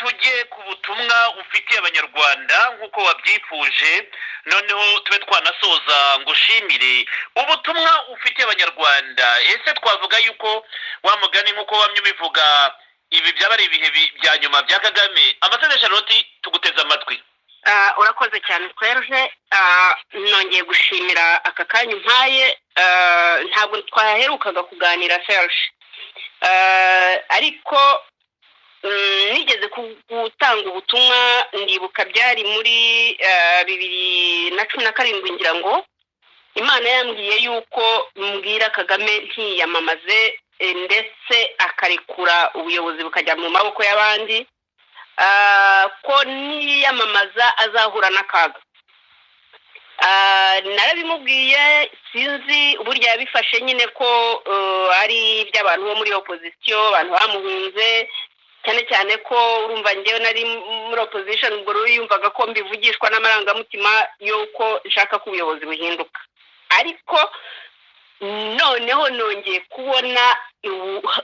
tujye ku butumwa ufitiye abanyarwanda nk'uko wabyifuje, noneho tube twanasoza ngo ushimire ubutumwa ufitiye abanyarwanda. Ese twavuga yuko wa mugani nk'uko wamye ubivuga ibi byaba ari ibihe bya nyuma bya Kagame? Ambasaderi Charlotte tuguteze amatwi. Urakoze cyane Serge, nongeye gushimira aka kanya mpaye. Ntabwo twaherukaga kuganira Serge, ariko nigeze gutanga ubutumwa, ndibuka byari muri 2017 ngira ngo Imana yambwiye yuko mbwira Kagame ntiyamamaze ndetse akarekura ubuyobozi bukajya mu maboko y'abandi, ko niyamamaza azahura n'akaga. Narabimubwiye, sinzi uburyo yabifashe nyine ko ari iby'abantu bo muri opposition, abantu bamuhunze cyane cyane ko urumva ngewe nari muri opposition, ubwo rero yumvaga ko mbivugishwa n'amarangamutima y'uko nshaka ko ubuyobozi buhinduka. Ariko noneho nongeye kubona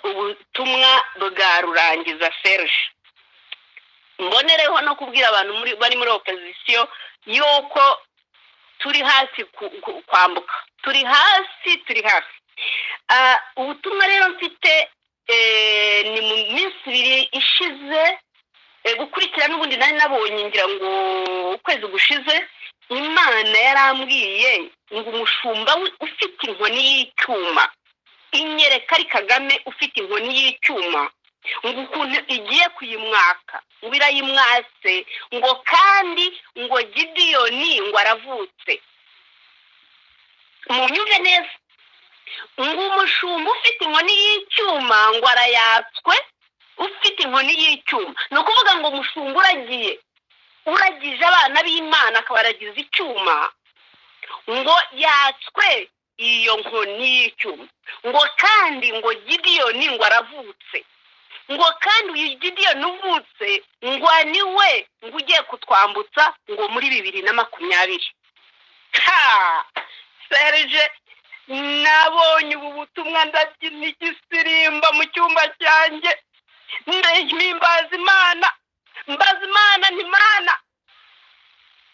ubutumwa bwa Rurangiza Serge, mbonereho no kubwira abantu bari muri opposition yuko turi hasi kwambuka, turi hasi. Ubutumwa rero mfite ni mu minsi 2 ishize, gukurikira n'ubundi nari nabonye ngira ngo ukwezi gushize, Imana yarambwiye ngo umushumba ufite inkoni y'icyuma, inyereka ari Kagame ufite inkoni y'icyuma, ngo ukuntu igiye kuyimwaka, ngo irayimwase, ngo kandi ngo Gideyoni ngo aravutse. Munyumve neza, ngo umushumba ufite inkoni y'icyuma ngo arayatswe, ufite inkoni y'icyuma. Ni ukuvuga ngo umushumba uragije abana b'Imana akaba aragize icyuma, ngo yatswe iyo nkoni y'icyuma, ngo kandi ngo Gideyoni ngo aravutse, ngo kandi uyu Gideyoni uvutse ngo niwe ngo ugiye kutwambutsa ngo muri 2020. Serge, nabonye ubu butumwa ndabyina igisirimba mu cyumba cyanjye, ndahimbaza Imana, mbaza Imana n'Imana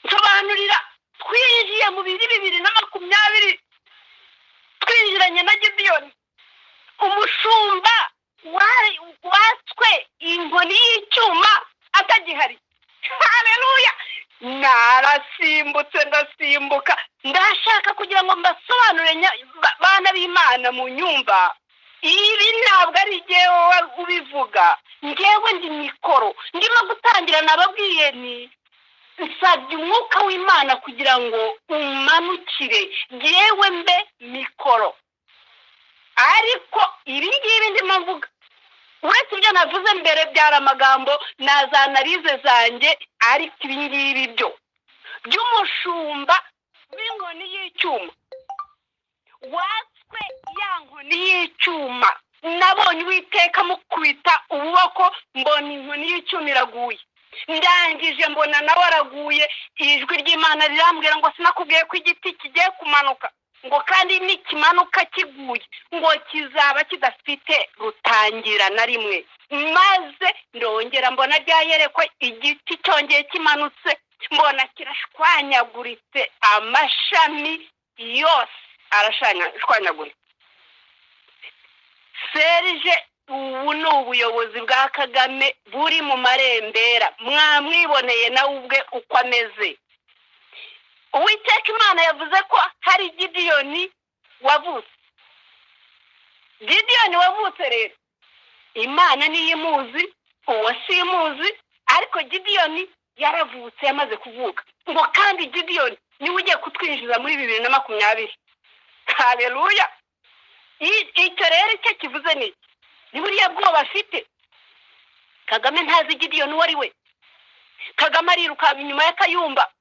nsobanurira. Twinjiye mu 2020, twinjiranye na Gideyoni, umushumba watswe inkoni y'icyuma atagihari. Haleluya! Narasimbutse ndasimbuka, ndashaka kugira ngo mbasobanurire bana b'Imana mu nyumba. Ibi ntabwo ari jyewe ubivuga, njyewe ndi mikoro ndimo gutangira. Nababwiye ni nsabye umwuka w'Imana kugira ngo umanukire jyewe mbe mikoro. Ariko ibi ngibi ndimo mvuga, uretse ibyo navuze mbere byari amagambo na za analize zanjye, ariko ibi ngibi byo by'umushumba w'inkoni y'icyuma watswe ya nkoni y'icyuma, nabonye Uwiteka mukubita ububoko, mbona inkoni y'icyuma iraguye, ndangije mbona nawe araguye. Ijwi ry'Imana rirambwira ngo sinakubwiye ko igiti kigiye kumanuka, ngo kandi nikimanuka kiguye ngo kizaba kidafite rutangira na rimwe. Maze ndongera mbona ryayerekwa igiti cyongeye kimanutse, mbona kirashwanyaguritse, amashami yose arashwanyaguritse. Serge, ubu ni ubuyobozi bwa Kagame buri mu marembera, mwamwiboneye nawe ubwe uko ameze. Uwiteka Imana yavuze ko hari Gideyoni wavutse. Gideyoni wavutse rero Imana niyo imuzi, uwo simuzi, ariko Gideyoni yaravutse, yamaze kuvuka, ngo kandi Gideyoni niwe ugiye kutwinjiza muri 2020. Haleluya! Icyo rero icyo kivuze ni buriya bwoba afite. Kagame ntazi Gideyoni uwo ari we. Kagame ariruka inyuma ya Kayumba,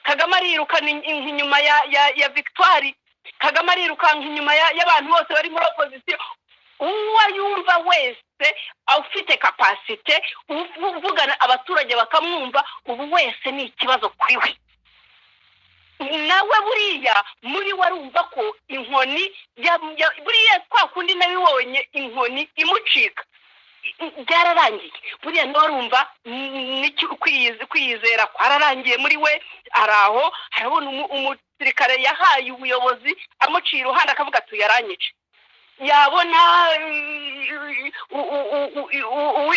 Kagame ariruka inyuma ya Victoire, Kagame ariruka inyuma y'abantu bose bari muri opposition. Uwo yumva wese ufite capacity, uvugana abaturage bakamwumva, ubu wese ni ikibazo kuri we. Nawe buriya muri warumva ko inkoni buriya kwa kundi nabibonye inkoni imucika, byararangiye buriya ntorumva kwiyizera kwararangiye muri we araho harabona umusirikare yahaye ubuyobozi amuciye iruhande akavuga ati yaranyice yabona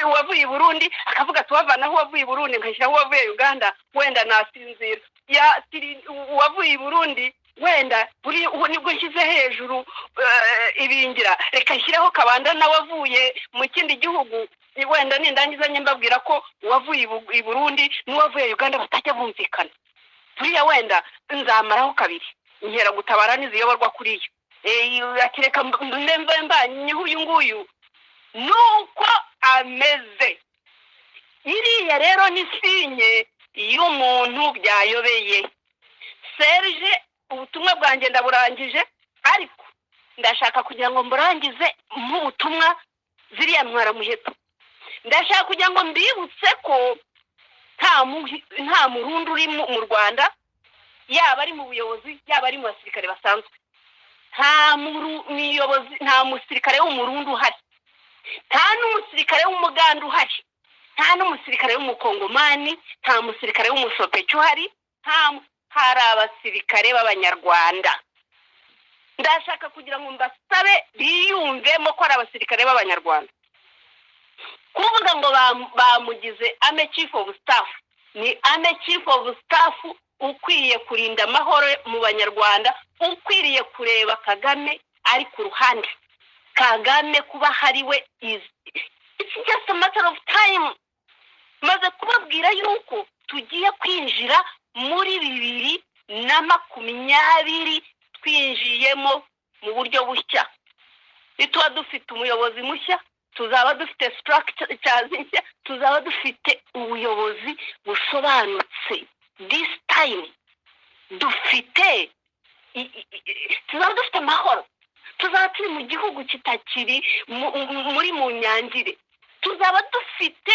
uwavuye i Burundi akavuga ati wavanaho uwavuye i Burundi nkashyiraho uwavuye Uganda wenda nasinzira uwavuye i Burundi wenda buri nibwo nshyize hejuru ibingira reka nshyiraho kabanda nawe avuye mu kindi gihugu wenda nindangiza mbabwira ko uwavuye i Burundi n'uwavuye Uganda batajya bumvikana buriya wenda nzamaraho kabiri nkera gutabara n'iziyoborwa kuri yo akireka mbanyeho uyu nguyu nuko ameze iriya rero ni sinye y'umuntu byayobeye Serge ubutumwa bwanjye ndaburangije ariko ndashaka kugira ngo mburangize mu butumwa ziriya ntwara muheto ndashaka kugira ngo mbibutse ko nta murundi uri mu Rwanda yaba ari mu buyobozi yaba ari mu basirikare basanzwe nta musirikare w'umurundi uhari nta n'umusirikare w'umuganda uhari nta n'umusirikare w'umukongomani nta musirikare w'umusopeci uhari hari abasirikare b'abanyarwanda ndashaka kugira ngo mbasabe biyumvemo ko ari abasirikare b'abanyarwanda kuvuga ngo bamugize ame chief of staff ni ame chief of staff ukwiye kurinda amahoro mu banyarwanda ukwiriye kureba Kagame ari ku ruhande Kagame kuba hari we it's just a matter of time maze kubabwira yuko tugiye kwinjira muri 2020 twinjiyemo mu buryo bushya nituba dufite umuyobozi mushya tuzaba dufite structure nshya tuzaba dufite ubuyobozi busobanutse this time tuzaba dufite amahoro tuzaba turi mu gihugu kitakiri muri mu nyangire tuzaba dufite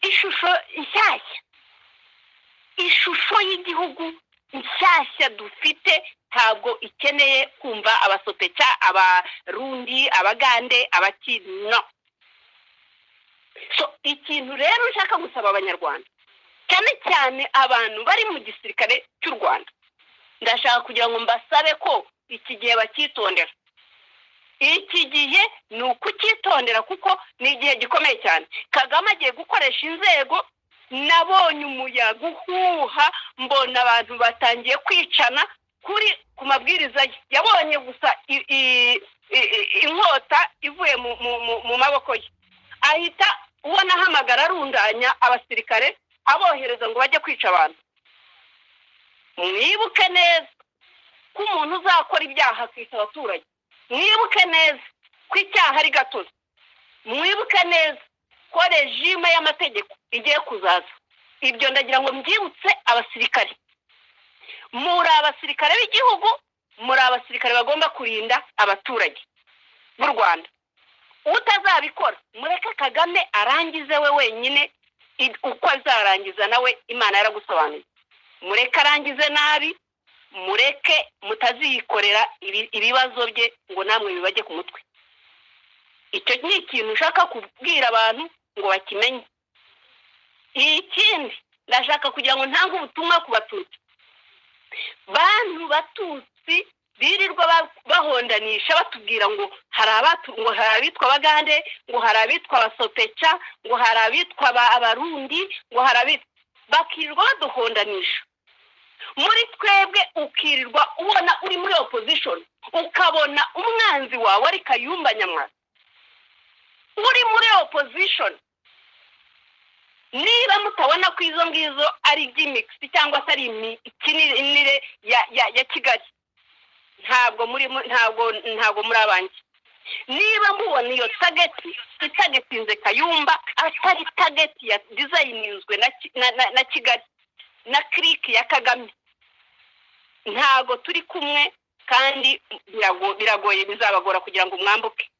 ishusho nshyashya ishusho y'igihugu nshyashya dufite ntabwo ikeneye kumva abasopeca abarundi abagande abakino so ikintu rero nshaka gusaba abanyarwanda cyane cyane abantu bari mu gisirikare cy'u Rwanda ndashaka kugira ngo mbasabe ko iki gihe bakitondera iki gihe ni ukucyitondera kuko ni igihe gikomeye cyane Kagame agiye gukoresha inzego nabonye umuyaga uhuha mbona abantu batangiye kwicana ku mabwiriza yabonye gusa inkota ivuye mu maboko ye ahita ubona ahamagara arundanya abasirikare abohereza ngo bajye kwica abantu mwibuke neza ko umuntu uzakora ibyaha akica abaturage mwibuke neza ko icyaha ari gatozi mwibuke neza ko regime y'amategeko igiye kuzaza ibyo ndagira ngo mbyibutse abasirikare muri abasirikare b'igihugu muri abasirikare bagomba kurinda abaturage b'u Rwanda utazabikora mureke Kagame arangize we wenyine uko azarangiza nawe Imana yaragusobanuye mureke arangize nabi mureke mutaziyikorera ibibazo bye ngo namwe bibajye ku mutwe icyo ni ikintu ushaka kubwira abantu ngo bakimenye ikindi ndashaka kugira ngo ntange ubutumwa ku batutsi bantu batutsi birirwa bahondanisha batubwira ngo hari abitwa abagande ngo hari abitwa abasopeca ngo hari abitwa abarundi ngo hari bakirirwa baduhondanisha muri twebwe ukirirwa ubona uri muri opposition ukabona umwanzi wawe ari Kayumba Nyamwasa uri muri opposition niba mutabona ko izo ngizo ari gimmicks cyangwa se ari ikinire ya Kigali ntabwo muri abanjye niba mubona iyo targetinze Kayumba atari target ya designinzwe na Kigali na click ya Kagame ntago turi kumwe kandi biragoye bizabagora kugira ngo mwambuke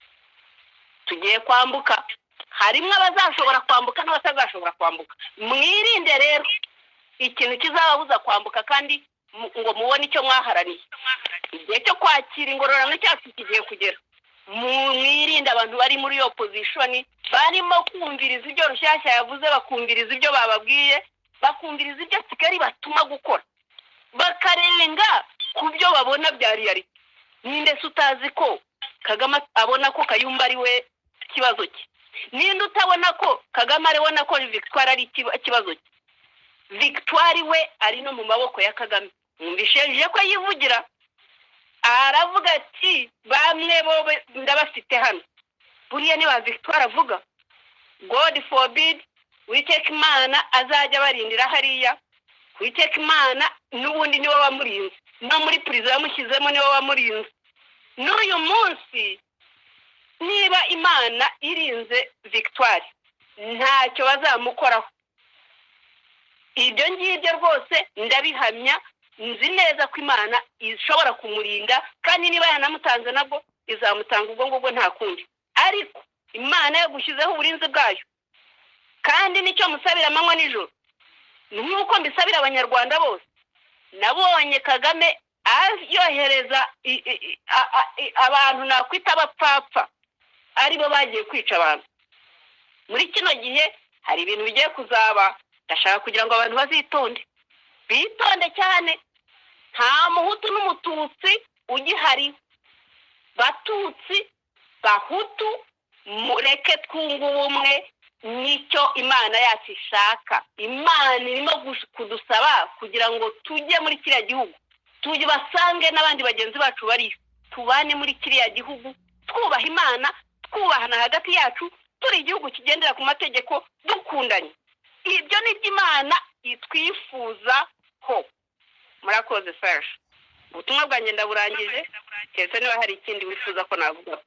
tugiye kwambuka harimo abazashobora kwambuka n'abatazashobora kwambuka mwirinde rero ikintu kizababuza kwambuka kandi ngo mubone icyo mwaharaniye igihe cyo kwakira ingororano cyacu kigiye kugera mwirinde abantu bari muri opposition barimo kumviriza ibyo Rushyashya yavuze, bakumviriza ibyo bababwiye, bakumviriza ibyo Kigali batuma gukora, bakarenga ku byo babona byari yari. Ninde utazi ko Kagame abona ko Kayumba ari we kibazo cye? Ninde utabona ko Kagame aribona ko Victoire ari kibazo cye? Victoire we ari no mu maboko ya Kagame. Mwumvisheje ko yivugira, aravuga ati bamwe bo ndabafite hano. Buriya ni ba Victoire avuga, God forbid Uwiteka Imana azajya barindira hariya. Uwiteka Imana n'ubundi niwe wamurinze, no muri prison yamushyizemo niwe wamurinze. N'uyu munsi niba Imana irinze Victoire, ntacyo bazamukoraho. Ibyo ngibyo rwose ndabihamya, nzi neza ko Imana ishobora kumurinda, kandi niba yanamutanze nabwo izamutanga ubwo ngubwo nta kundi. Ariko Imana yagushyizeho uburinzi bwayo, kandi nicyo musabira amanywa nijoro, nk'uko mbisabira abanyarwanda bose. Nabonye Kagame yohereza abantu nakwita abapfapfa, aribo bagiye kwica abantu. Muri kino gihe hari ibintu bigiye kuzaba, ndashaka kugira ngo abantu bazitonde, bitonde cyane. Nta muhutu n'umututsi ugihari. Batutsi, bahutu, mureke twunga ubumwe, nicyo Imana yacu ishaka. Imana irimo kudusaba kugira ngo tujye muri kiriya gihugu, tujye basange n'abandi bagenzi bacu bari, tubane muri kiriya gihugu, twubaha Imana, twubahana hagati yacu, turi igihugu kigendera ku mategeko, dukundanye. Ibyo ni Imana itwifuzaho. Murakoze Serge. Ubutumwa bwanjye ndaburangije, keretse niba hari ikindi wifuza ko navuga.